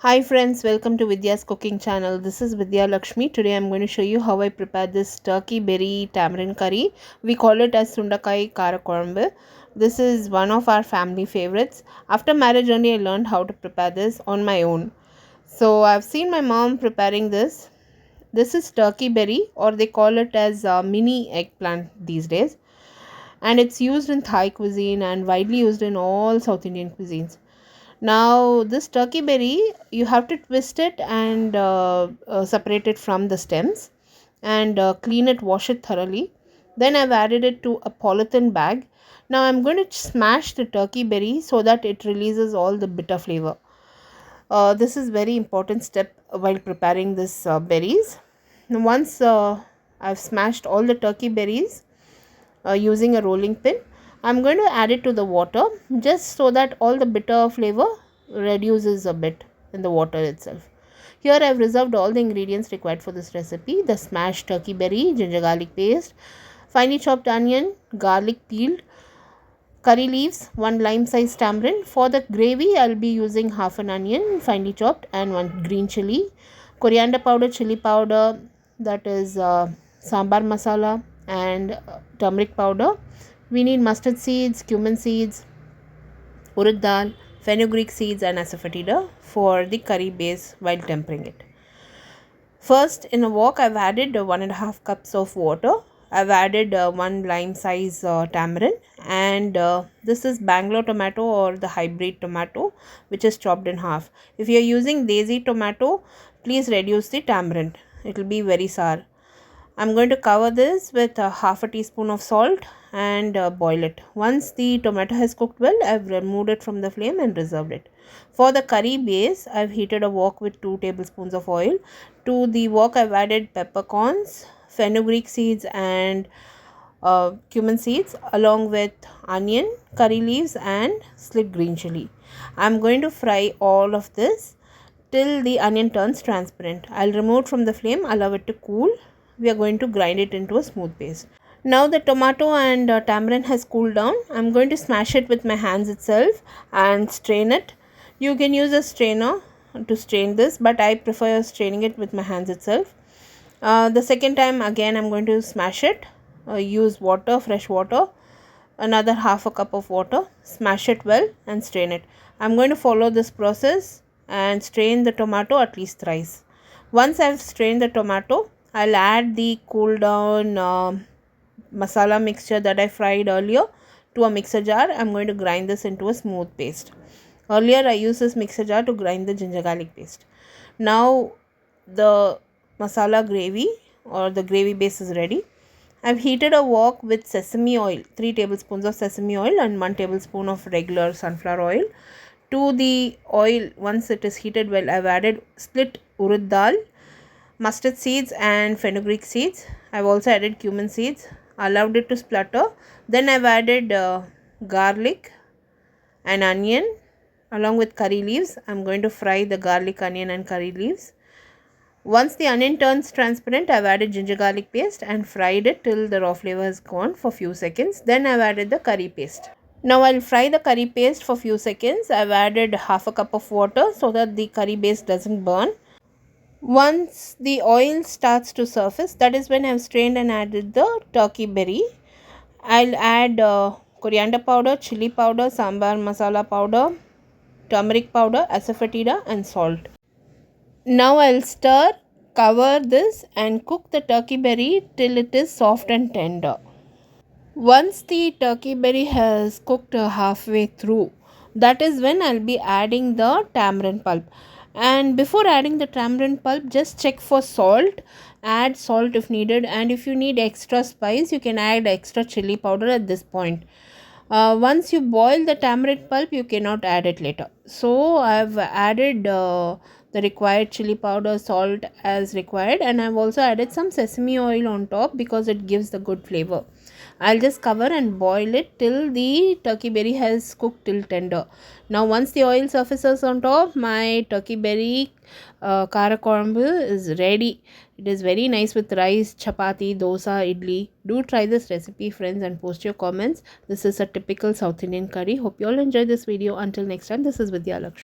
Hi friends, welcome to Vidya's cooking channel. This is Vidya Lakshmi. Today I'm going to show you how I prepare this turkey berry tamarind curry. We call it as Sundakkai Karakuzhambu. This is one of our family favorites. After marriage only I learned how to prepare this on my own. So I've seen my mom preparing this. This is turkey berry, or they call it as mini eggplant these days. And it's used in Thai cuisine and widely used in all South Indian cuisines. Now this turkey berry, you have to twist it and separate it from the stems and clean it, wash it thoroughly. Then I've added it to a polythene bag. Now I'm going to smash the turkey berry so that it releases all the bitter flavor. This is very important step while preparing this berries. Now, once I've smashed all the turkey berries using a rolling pin, I'm going to add it to the water just so that all the bitter flavor reduces a bit in the water itself. Here I've reserved all the ingredients required for this recipe: the smashed turkey berry, ginger garlic paste, finely chopped onion, garlic peeled, curry leaves, 1 lime sized tamarind. For the gravy I'll be using half an onion finely chopped and 1 green chili, coriander powder, chili powder, that is sambar masala, and turmeric powder. We need mustard seeds, cumin seeds, urad dal, fenugreek seeds and asafoetida for the curry base while tempering it. First, in a wok I've added 1.5 cups of water. I've added 1 lime size tamarind, and this is Bangalore tomato or the hybrid tomato, which is chopped in half. If you are using Desi tomato, please reduce the tamarind. It will be very sour. I'm going to cover this with half a teaspoon of salt and boil it. Once the tomato has cooked well, I've removed it from the flame and reserved it. For the curry base, I've heated a wok with 2 tablespoons of oil. To the wok, I've added peppercorns, fenugreek seeds and cumin seeds, along with onion, curry leaves and slit green chili. I'm going to fry all of this till the onion turns transparent. I'll remove it from the flame, allow it to cool. We are going to grind it into a smooth paste. Now the tomato and tamarind has cooled down. I'm going to smash it with my hands itself and strain it. You can use a strainer to strain this, but I prefer straining it with my hands itself. The second time again I'm going to smash it. Use water, fresh water, another half a cup of water, smash it well and strain it. I'm going to follow this process and strain the tomato at least thrice. Once I've strained the tomato, I'll add the cool down masala mixture that I fried earlier to a mixer jar. I'm going to grind this into a smooth paste. Earlier I used this mixer jar to grind the ginger garlic paste. Now the masala gravy or the gravy base is ready. I've heated a wok with sesame oil, 3 tablespoons of sesame oil and 1 tablespoon of regular sunflower oil. To the oil, once it is heated well, I've added split urad dal, mustard seeds and fenugreek seeds. I've also added cumin seeds, allowed it to splutter. Then I've added garlic and onion along with curry leaves. I'm going to fry the garlic, onion and curry leaves. Once the onion turns transparent, I've added ginger garlic paste and fried it till the raw flavor is gone for few seconds. Then I've added the curry paste. Now I'll fry the curry paste for few seconds. I've added half a cup of water so that the curry base doesn't burn. Once the oil starts to surface, that is when I've strained and added the turkey berry. I'll add coriander powder, chili powder, sambar masala powder, turmeric powder, asafoetida and salt. Now I'll stir, cover this and cook the turkey berry till it is soft and tender. Once the turkey berry has cooked halfway through, that is when I'll be adding the tamarind pulp. And before adding the tamarind pulp, just check for salt. Add salt if needed, and if you need extra spice, you can add extra chili powder at this point. Once you boil the tamarind pulp, you cannot add it later. So I've added the required chili powder, salt as required, and I've also added some sesame oil on top because it gives the good flavor. I'll just cover and boil it till the turkey berry has cooked till tender. Now once the oil surfaces on top, my turkey berry Karakuzhambu is ready. It is very nice with rice, chapati, dosa, idli. Do try this recipe, friends, and post your comments. This is a typical South Indian curry. Hope you all enjoyed this video. Until next time, this is Vidya Lakshmi.